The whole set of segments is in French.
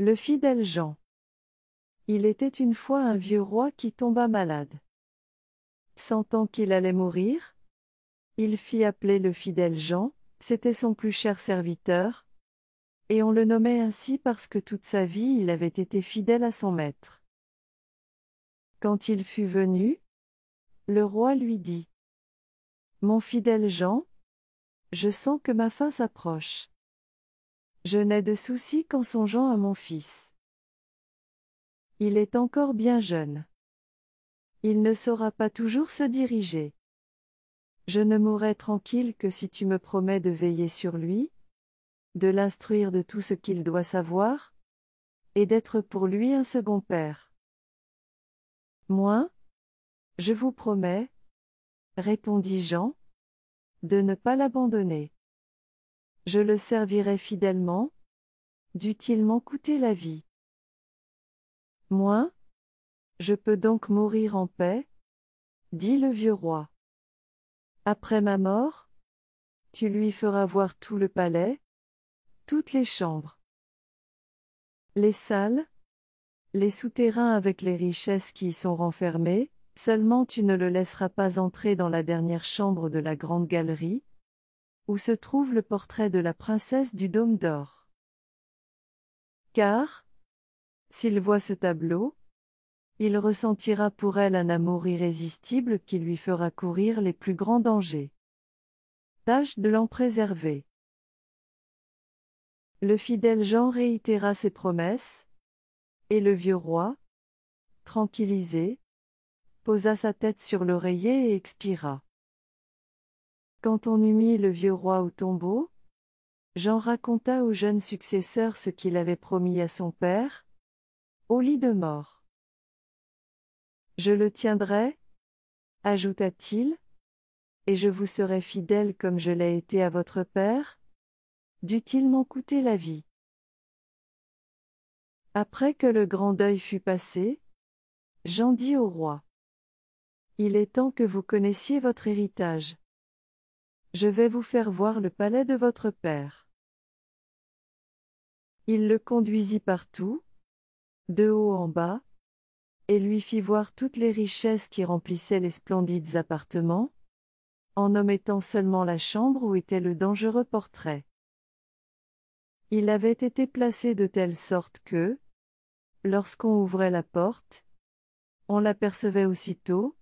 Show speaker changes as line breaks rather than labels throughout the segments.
Le fidèle Jean. Il était une fois un vieux roi qui tomba malade. Sentant qu'il allait mourir, il fit appeler le fidèle Jean, c'était son plus cher serviteur, et on le nommait ainsi parce que toute sa vie il avait été fidèle à son maître. Quand il fut venu, le roi lui dit : « Mon fidèle Jean, je sens que ma fin s'approche. Je n'ai de soucis qu'en songeant à mon fils. Il est encore bien jeune. Il ne saura pas toujours se diriger. Je ne mourrai tranquille que si tu me promets de veiller sur lui, de l'instruire de tout ce qu'il doit savoir, et d'être pour lui un second père. » « Moi, je vous promets, répondit Jean, de ne pas l'abandonner. Je le servirai fidèlement, dût-il m'en coûter la vie. Moi, je peux donc mourir en paix, dit le vieux roi. Après ma mort, tu lui feras voir tout le palais, toutes les chambres, les salles, les souterrains avec les richesses qui y sont renfermées, seulement tu ne le laisseras pas entrer dans la dernière chambre de la grande galerie, où se trouve le portrait de la princesse du Dôme d'Or. Car, s'il voit ce tableau, il ressentira pour elle un amour irrésistible qui lui fera courir les plus grands dangers. Tâche de l'en préserver. » Le fidèle Jean réitéra ses promesses, et le vieux roi, tranquillisé, posa sa tête sur l'oreiller et expira. Quand on eut mis le vieux roi au tombeau, Jean raconta au jeune successeur ce qu'il avait promis à son père, au lit de mort. « Je le tiendrai, ajouta-t-il, et je vous serai fidèle comme je l'ai été à votre père, dût-il m'en coûter la vie. » Après que le grand deuil fut passé, Jean dit au roi : « Il est temps que vous connaissiez votre héritage. Je vais vous faire voir le palais de votre père. » Il le conduisit partout, de haut en bas, et lui fit voir toutes les richesses qui remplissaient les splendides appartements, en omettant seulement la chambre où était le dangereux portrait. Il avait été placé de telle sorte que, lorsqu'on ouvrait la porte, on l'apercevait aussitôt,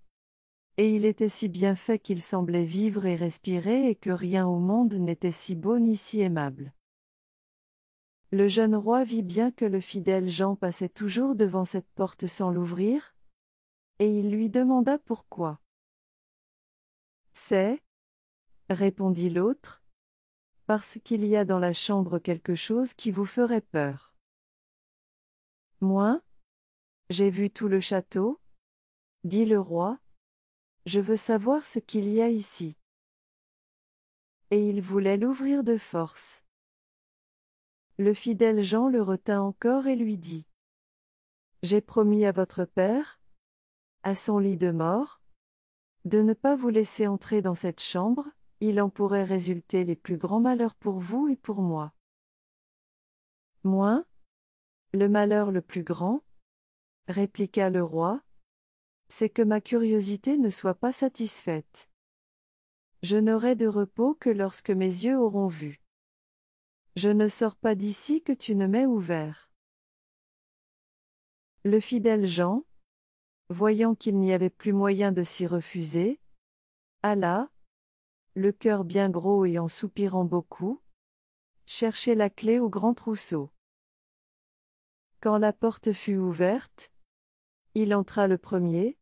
et il était si bien fait qu'il semblait vivre et respirer et que rien au monde n'était si beau ni si aimable. Le jeune roi vit bien que le fidèle Jean passait toujours devant cette porte sans l'ouvrir, et il lui demanda pourquoi. « C'est, répondit l'autre, parce qu'il y a dans la chambre quelque chose qui vous ferait peur. » « Moi, j'ai vu tout le château, dit le roi, je veux savoir ce qu'il y a ici. Et il voulait l'ouvrir de force. Le fidèle Jean le retint encore et lui dit : « J'ai promis à votre père, à son lit de mort, de ne pas vous laisser entrer dans cette chambre, il en pourrait résulter les plus grands malheurs pour vous et pour moi. Moi, le malheur le plus grand, répliqua le roi, c'est que ma curiosité ne soit pas satisfaite. Je n'aurai de repos que lorsque mes yeux auront vu. Je ne sors pas d'ici que tu ne m'aies ouvert. » Le fidèle Jean, voyant qu'il n'y avait plus moyen de s'y refuser, alla, le cœur bien gros et en soupirant beaucoup, chercher la clé au grand trousseau. Quand la porte fut ouverte, il entra le premier,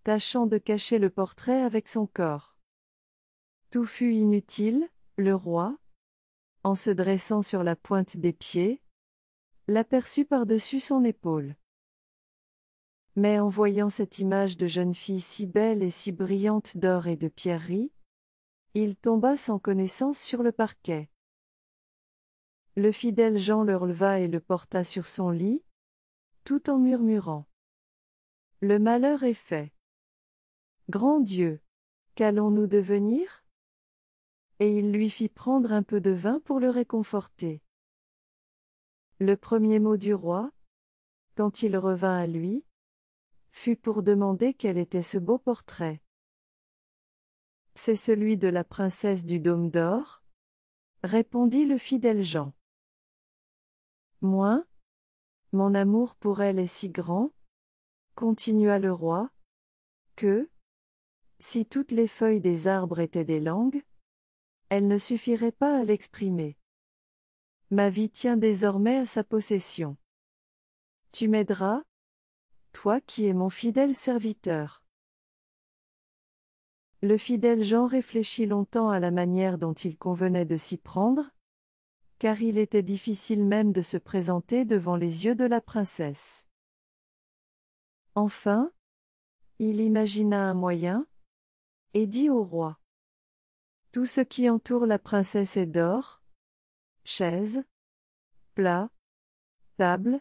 tâchant de cacher le portrait avec son corps. Tout fut inutile, le roi, en se dressant sur la pointe des pieds, l'aperçut par-dessus son épaule. Mais en voyant cette image de jeune fille si belle et si brillante d'or et de pierreries, il tomba sans connaissance sur le parquet. Le fidèle Jean le releva et le porta sur son lit, tout en murmurant : « Le malheur est fait. Grand Dieu, qu'allons-nous devenir ? » Et il lui fit prendre un peu de vin pour le réconforter. Le premier mot du roi, quand il revint à lui, fut pour demander quel était ce beau portrait. C'est celui de la princesse du Dôme d'Or, répondit le fidèle Jean. Moi, mon amour pour elle est si grand, continua le roi, que, si toutes les feuilles des arbres étaient des langues, elles ne suffiraient pas à l'exprimer. Ma vie tient désormais à sa possession. Tu m'aideras, toi qui es mon fidèle serviteur. Le fidèle Jean réfléchit longtemps à la manière dont il convenait de s'y prendre, car il était difficile même de se présenter devant les yeux de la princesse. Enfin, il imagina un moyen, et dit au roi: tout ce qui entoure la princesse est d'or, chaises, plats, tables,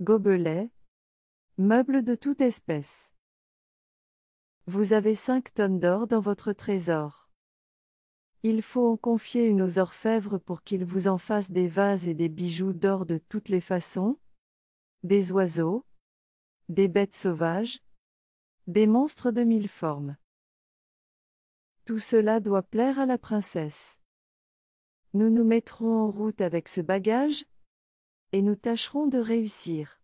gobelets, meubles de toute espèce. Vous avez 5 tonnes d'or dans votre trésor. Il faut en confier une aux orfèvres pour qu'ils vous en fassent des vases et des bijoux d'or de toutes les façons, des oiseaux, des bêtes sauvages, des monstres de 1000 formes. Tout cela doit plaire à la princesse. Nous nous mettrons en route avec ce bagage, et nous tâcherons de réussir.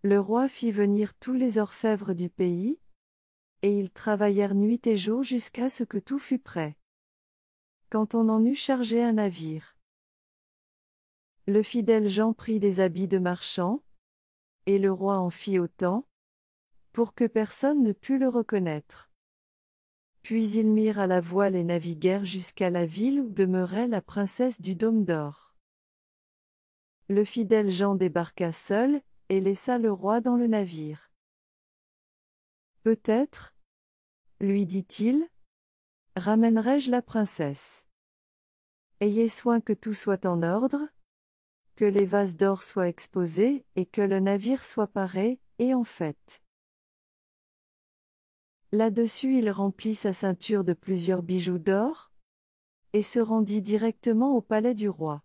Le roi fit venir tous les orfèvres du pays, et ils travaillèrent nuit et jour jusqu'à ce que tout fût prêt. Quand on en eut chargé un navire, le fidèle Jean prit des habits de marchand, et le roi en fit autant, pour que personne ne pût le reconnaître. Puis ils mirent à la voile et naviguèrent jusqu'à la ville où demeurait la princesse du Dôme d'Or. Le fidèle Jean débarqua seul, et laissa le roi dans le navire. Peut-être, lui dit-il, ramènerai-je la princesse. Ayez soin que tout soit en ordre, que les vases d'or soient exposés, et que le navire soit paré, et en fête. Là-dessus il remplit sa ceinture de plusieurs bijoux d'or, et se rendit directement au palais du roi.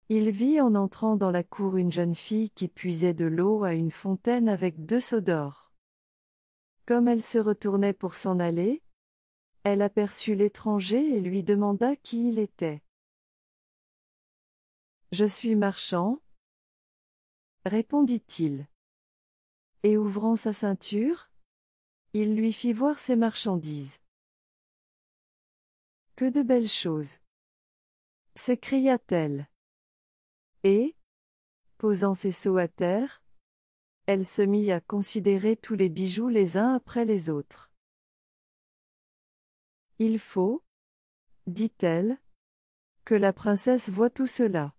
Il vit en entrant dans la cour une jeune fille qui puisait de l'eau à une fontaine avec 2 seaux d'or. Comme elle se retournait pour s'en aller, elle aperçut l'étranger et lui demanda qui il était. « Je suis marchand, répondit-il. Et ouvrant sa ceinture, il lui fit voir ses marchandises. « Que de belles choses !» s'écria-t-elle. Et, posant ses seaux à terre, elle se mit à considérer tous les bijoux les uns après les autres. « Il faut, dit-elle, que la princesse voie tout cela.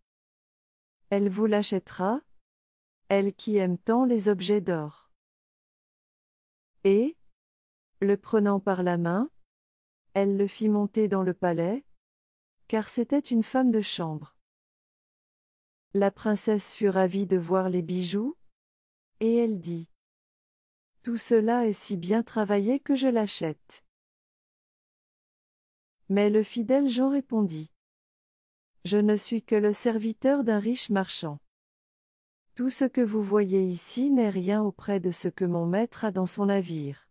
Elle vous l'achètera, elle qui aime tant les objets d'or. » Et, le prenant par la main, elle le fit monter dans le palais, car c'était une femme de chambre. La princesse fut ravie de voir les bijoux, et elle dit: « Tout cela est si bien travaillé que je l'achète. » Mais le fidèle Jean répondit: « Je ne suis que le serviteur d'un riche marchand. Tout ce que vous voyez ici n'est rien auprès de ce que mon maître a dans son navire.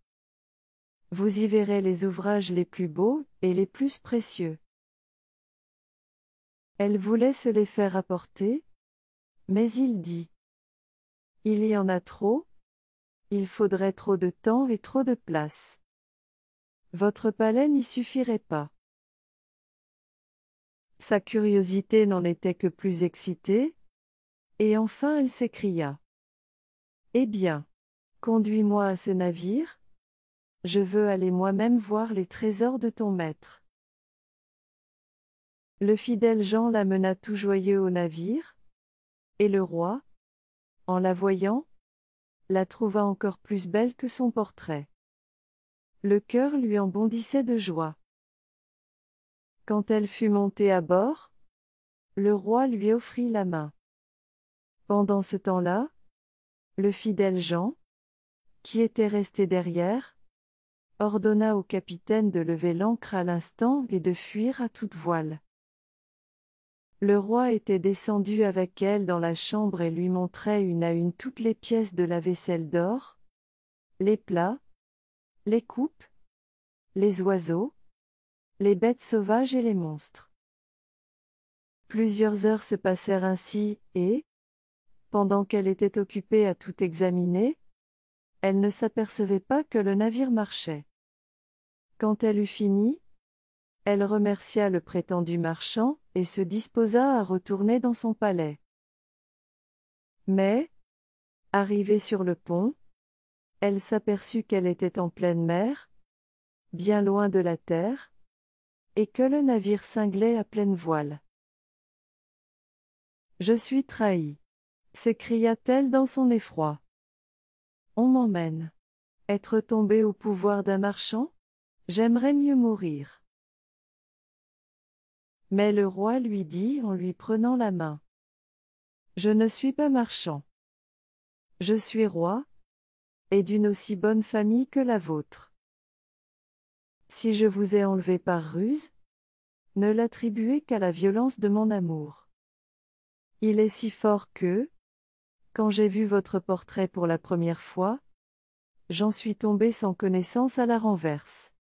Vous y verrez les ouvrages les plus beaux et les plus précieux. » Elle voulait se les faire apporter, mais il dit: « Il y en a trop, il faudrait trop de temps et trop de place. Votre palais n'y suffirait pas. » Sa curiosité n'en était que plus excitée, et enfin elle s'écria: « Eh bien, conduis-moi à ce navire, je veux aller moi-même voir les trésors de ton maître. » Le fidèle Jean la mena tout joyeux au navire, et le roi, en la voyant, la trouva encore plus belle que son portrait. Le cœur lui en bondissait de joie. Quand elle fut montée à bord, le roi lui offrit la main. Pendant ce temps-là, le fidèle Jean, qui était resté derrière, ordonna au capitaine de lever l'ancre à l'instant et de fuir à toute voile. Le roi était descendu avec elle dans la chambre et lui montrait une à une toutes les pièces de la vaisselle d'or, les plats, les coupes, les oiseaux, les bêtes sauvages et les monstres. Plusieurs heures se passèrent ainsi, et, pendant qu'elle était occupée à tout examiner, elle ne s'apercevait pas que le navire marchait. Quand elle eut fini, elle remercia le prétendu marchand, et se disposa à retourner dans son palais. Mais, arrivée sur le pont, elle s'aperçut qu'elle était en pleine mer, bien loin de la terre, et que le navire cinglait à pleine voile. « Je suis trahie !» s'écria-t-elle dans son effroi. « On m'emmène. Être tombée au pouvoir d'un marchand? J'aimerais mieux mourir. » Mais le roi lui dit en lui prenant la main: « Je ne suis pas marchand. Je suis roi, et d'une aussi bonne famille que la vôtre. Si je vous ai enlevé par ruse, ne l'attribuez qu'à la violence de mon amour. Il est si fort que, quand j'ai vu votre portrait pour la première fois, j'en suis tombée sans connaissance à la renverse. »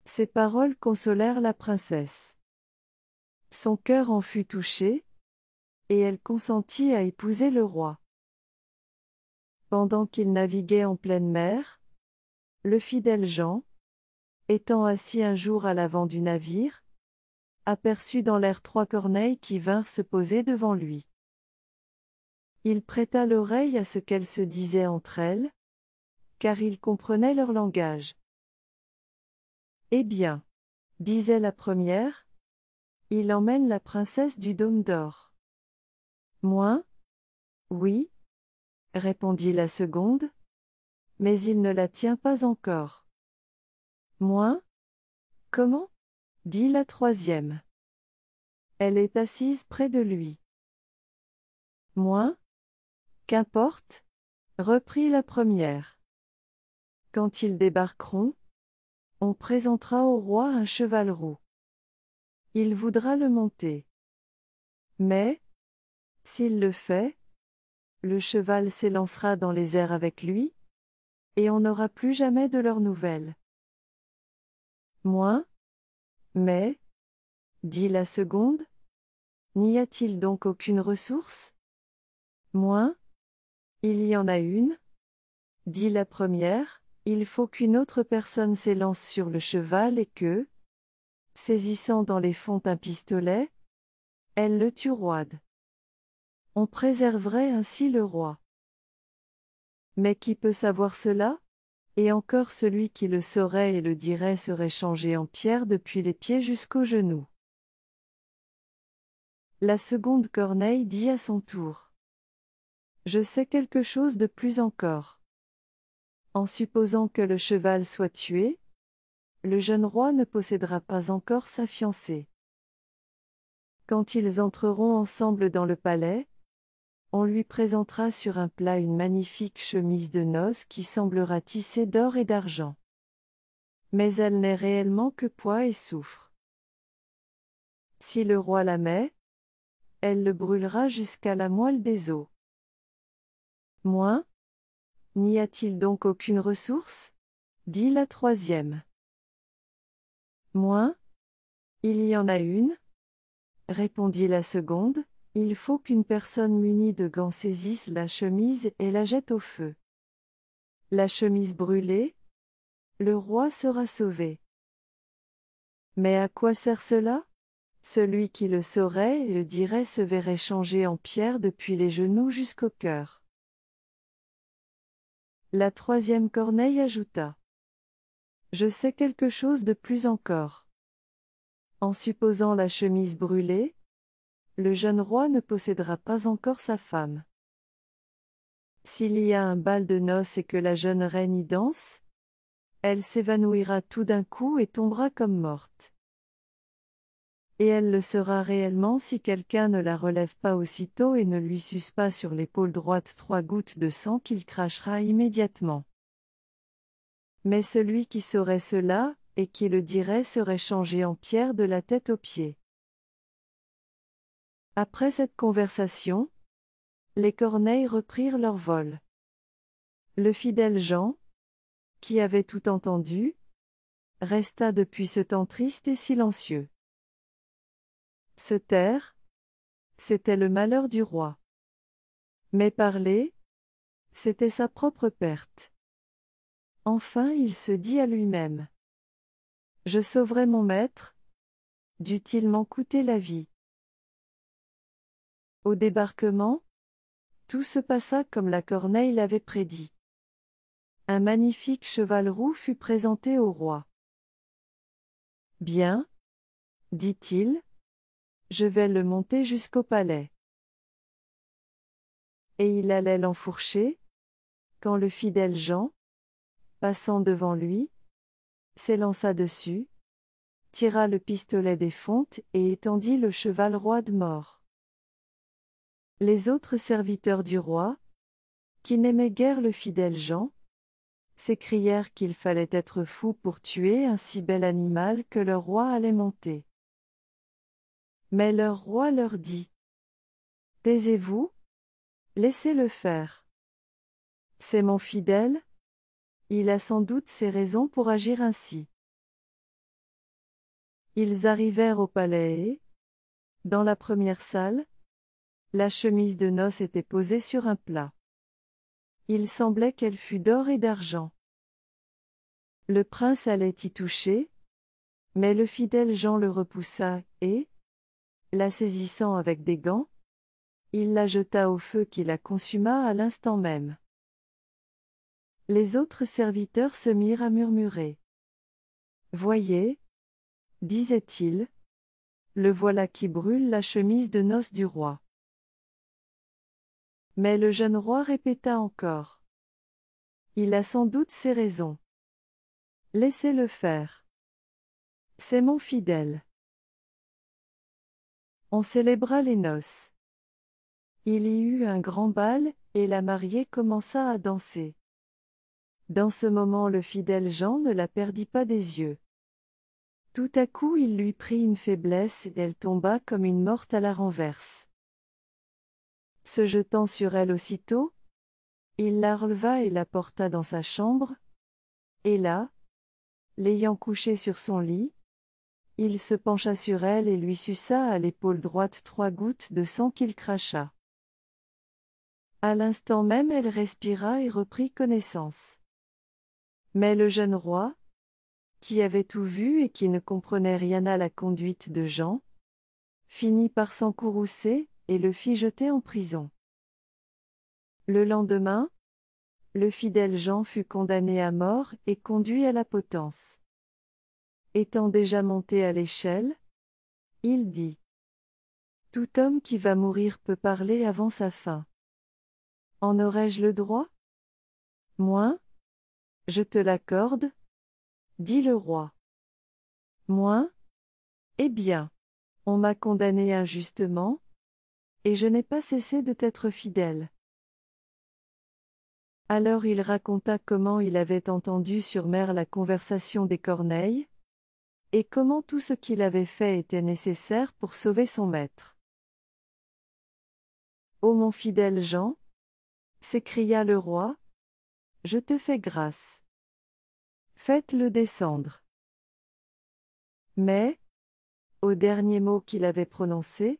Ces paroles consolèrent la princesse. Son cœur en fut touché, et elle consentit à épouser le roi. Pendant qu'il naviguait en pleine mer, le fidèle Jean, étant assis un jour à l'avant du navire, aperçut dans l'air 3 corneilles qui vinrent se poser devant lui. Il prêta l'oreille à ce qu'elles se disaient entre elles, car il comprenait leur langage. « Eh bien, disait la première, il emmène la princesse du Dôme d'Or. »« Moi? Oui, répondit la seconde, mais il ne la tient pas encore. »« Moi? Comment? Dit la troisième. Elle est assise près de lui. »« Moi? Qu'importe, reprit la première. Quand ils débarqueront, on présentera au roi un cheval roux. Il voudra le monter. Mais, s'il le fait, le cheval s'élancera dans les airs avec lui, et on n'aura plus jamais de leurs nouvelles. »« Moi? Mais, dit la seconde, n'y a-t-il donc aucune ressource? »« Moi? Il y en a une, dit la première, il faut qu'une autre personne s'élance sur le cheval et que, saisissant dans les fontes un pistolet, elle le turoide. On préserverait ainsi le roi. Mais qui peut savoir cela? Et encore celui qui le saurait et le dirait serait changé en pierre depuis les pieds jusqu'aux genoux. La seconde corneille dit à son tour: « Je sais quelque chose de plus encore. En supposant que le cheval soit tué, le jeune roi ne possédera pas encore sa fiancée. Quand ils entreront ensemble dans le palais, on lui présentera sur un plat une magnifique chemise de noces qui semblera tissée d'or et d'argent. Mais elle n'est réellement que poids et soufre. Si le roi la met, elle le brûlera jusqu'à la moelle des os. Moi? N'y a-t-il donc aucune ressource? Dit la troisième. Moi? Il y en a une, répondit la seconde, il faut qu'une personne munie de gants saisisse la chemise et la jette au feu. La chemise brûlée, le roi sera sauvé. Mais à quoi sert cela? Celui qui le saurait et le dirait se verrait changé en pierre depuis les genoux jusqu'au cœur. La troisième corneille ajouta: « Je sais quelque chose de plus encore. En supposant la chemise brûlée, le jeune roi ne possédera pas encore sa femme. S'il y a un bal de noces et que la jeune reine y danse, elle s'évanouira tout d'un coup et tombera comme morte. Et elle le sera réellement si quelqu'un ne la relève pas aussitôt et ne lui suce pas sur l'épaule droite 3 gouttes de sang qu'il crachera immédiatement. Mais celui qui saurait cela, et qui le dirait serait changé en pierre de la tête aux pieds. Après cette conversation, les corneilles reprirent leur vol. Le fidèle Jean, qui avait tout entendu, resta depuis ce temps triste et silencieux. Se taire, c'était le malheur du roi. Mais parler, c'était sa propre perte. Enfin il se dit à lui-même: Je sauverai mon maître, dût-il m'en coûter la vie. Au débarquement, tout se passa comme la corneille l'avait prédit. Un magnifique cheval roux fut présenté au roi. Bien, dit-il, je vais le monter jusqu'au palais. Et il allait l'enfourcher, quand le fidèle Jean, passant devant lui, s'élança dessus, tira le pistolet des fontes et étendit le cheval roide mort. Les autres serviteurs du roi, qui n'aimaient guère le fidèle Jean, s'écrièrent qu'il fallait être fou pour tuer un si bel animal que leur roi allait monter. Mais leur roi leur dit: Taisez-vous, laissez-le faire. C'est mon fidèle, il a sans doute ses raisons pour agir ainsi. Ils arrivèrent au palais et, dans la première salle, la chemise de noces était posée sur un plat. Il semblait qu'elle fût d'or et d'argent. Le prince allait y toucher, mais le fidèle Jean le repoussa, et, la saisissant avec des gants, il la jeta au feu qui la consuma à l'instant même. Les autres serviteurs se mirent à murmurer. Voyez, disait-il, le voilà qui brûle la chemise de noces du roi. Mais le jeune roi répéta encore: Il a sans doute ses raisons. Laissez-le faire. C'est mon fidèle. On célébra les noces. Il y eut un grand bal, et la mariée commença à danser. Dans ce moment le fidèle Jean ne la perdit pas des yeux. Tout à coup il lui prit une faiblesse et elle tomba comme une morte à la renverse. Se jetant sur elle aussitôt, il la releva et la porta dans sa chambre, et là, l'ayant couchée sur son lit, il se pencha sur elle et lui suça à l'épaule droite 3 gouttes de sang qu'il cracha. À l'instant même elle respira et reprit connaissance. Mais le jeune roi, qui avait tout vu et qui ne comprenait rien à la conduite de Jean, finit par s'encourroucer, et le fit jeter en prison. Le lendemain, le fidèle Jean fut condamné à mort et conduit à la potence. Étant déjà monté à l'échelle, il dit: Tout homme qui va mourir peut parler avant sa fin. En aurais-je le droit? Moi? Je te l'accorde, dit le roi. Moi? Eh bien, on m'a condamné injustement, et je n'ai pas cessé de t'être fidèle. Alors il raconta comment il avait entendu sur mer la conversation des corneilles, et comment tout ce qu'il avait fait était nécessaire pour sauver son maître. Ô mon fidèle Jean, s'écria le roi, je te fais grâce. Faites-le descendre. Mais, au dernier mot qu'il avait prononcé,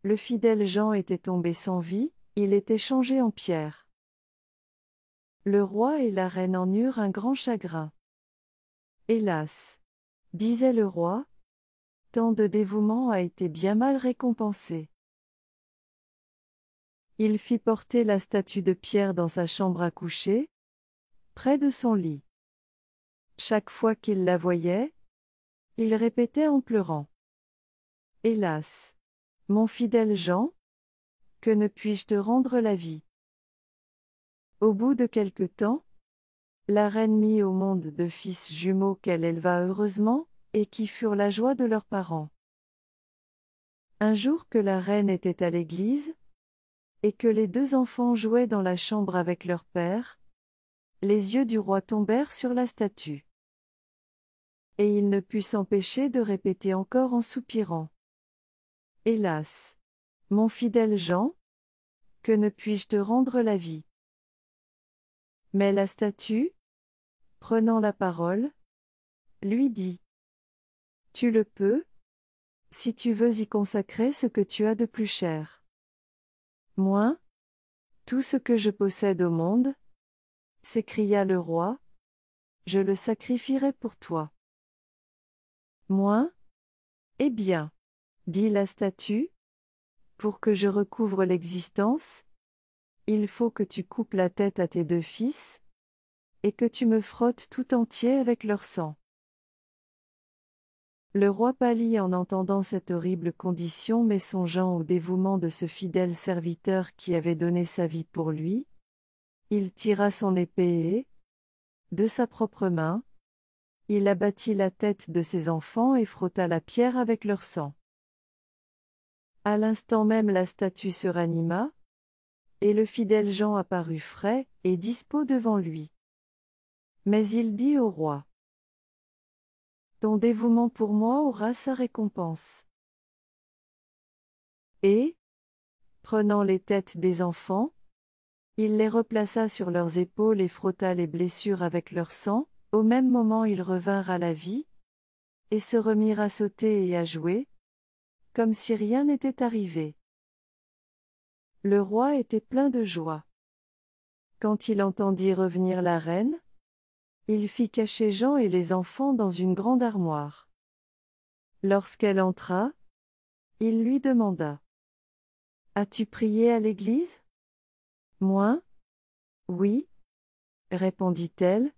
le fidèle Jean était tombé sans vie, il était changé en pierre. Le roi et la reine en eurent un grand chagrin. Hélas, disait le roi, tant de dévouement a été bien mal récompensé. Il fit porter la statue de pierre dans sa chambre à coucher, près de son lit. Chaque fois qu'il la voyait, il répétait en pleurant: Hélas, mon fidèle Jean, que ne puis-je te rendre la vie? Au bout de quelque temps, la reine mit au monde 2 fils jumeaux qu'elle éleva heureusement, et qui furent la joie de leurs parents. Un jour que la reine était à l'église, et que les 2 enfants jouaient dans la chambre avec leur père, les yeux du roi tombèrent sur la statue. Et il ne put s'empêcher de répéter encore en soupirant: Hélas! Mon fidèle Jean, que ne puis-je te rendre la vie? Mais la statue, prenant la parole, lui dit: Tu le peux, si tu veux y consacrer ce que tu as de plus cher. Moi, tout ce que je possède au monde, s'écria le roi, je le sacrifierai pour toi. Moi? Eh bien, dit la statue, pour que je recouvre l'existence, il faut que tu coupes la tête à tes deux fils, et que tu me frottes tout entier avec leur sang. Le roi pâlit en entendant cette horrible condition, mais songeant au dévouement de ce fidèle serviteur qui avait donné sa vie pour lui, il tira son épée et, de sa propre main, il abattit la tête de ses enfants et frotta la pierre avec leur sang. À l'instant même la statue se ranima, et le fidèle Jean apparut frais et dispos devant lui. Mais il dit au roi: Ton dévouement pour moi aura sa récompense. Et, prenant les têtes des enfants, il les replaça sur leurs épaules et frotta les blessures avec leur sang. Au même moment ils revinrent à la vie, et se remirent à sauter et à jouer, comme si rien n'était arrivé. Le roi était plein de joie. Quand il entendit revenir la reine, il fit cacher Jean et les enfants dans une grande armoire. Lorsqu'elle entra, il lui demanda: As-tu prié à l'église? Moi? Oui, répondit-elle,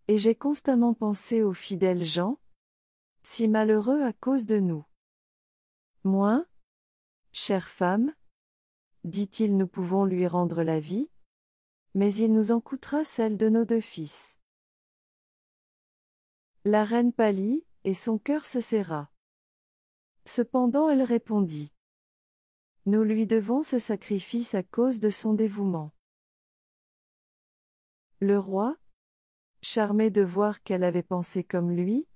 et j'ai constamment pensé au fidèle Jean, si malheureux à cause de nous. Moi? Chère femme, dit-il, nous pouvons lui rendre la vie, mais il nous en coûtera celle de nos deux fils. La reine pâlit, et son cœur se serra. Cependant elle répondit: Nous lui devons ce sacrifice à cause de son dévouement. Le roi, charmé de voir qu'elle avait pensé comme lui,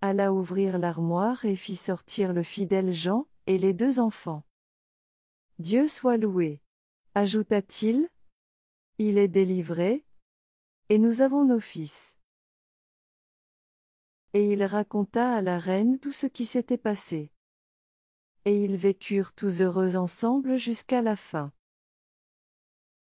alla ouvrir l'armoire et fit sortir le fidèle Jean et les deux enfants. Dieu soit loué, ajouta-t-il, il est délivré, et nous avons nos fils. Et il raconta à la reine tout ce qui s'était passé. Et ils vécurent tous heureux ensemble jusqu'à la fin.